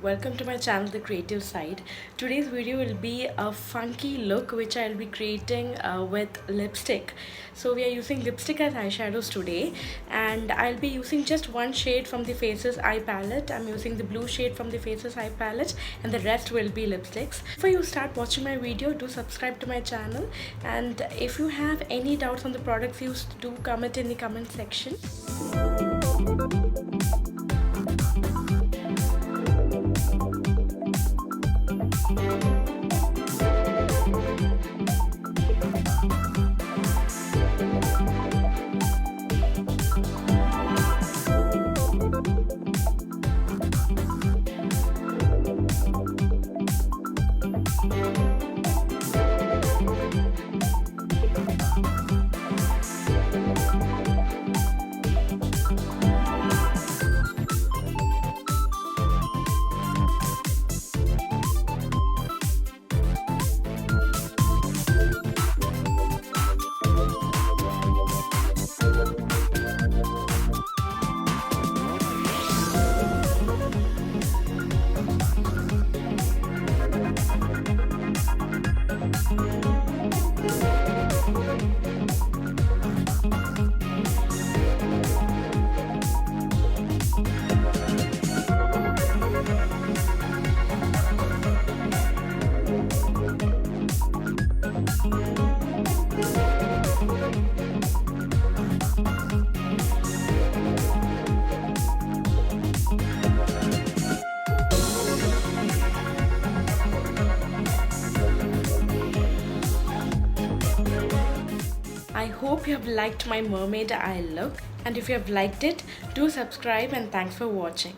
Welcome to my channel, The Creative Side. Today's video will be a funky look which I'll be creating with lipstick. So we are using lipstick as eyeshadows today, and I'll be using just one shade from the Faces Eye palette. I'm using the blue shade from the Faces Eye palette, and the rest will be lipsticks. Before you start watching my video, do subscribe to my channel, and if you have any doubts on the products used, do comment in the comment section. I hope you have liked my mermaid eye look, and if you have liked it, do subscribe, and thanks for watching.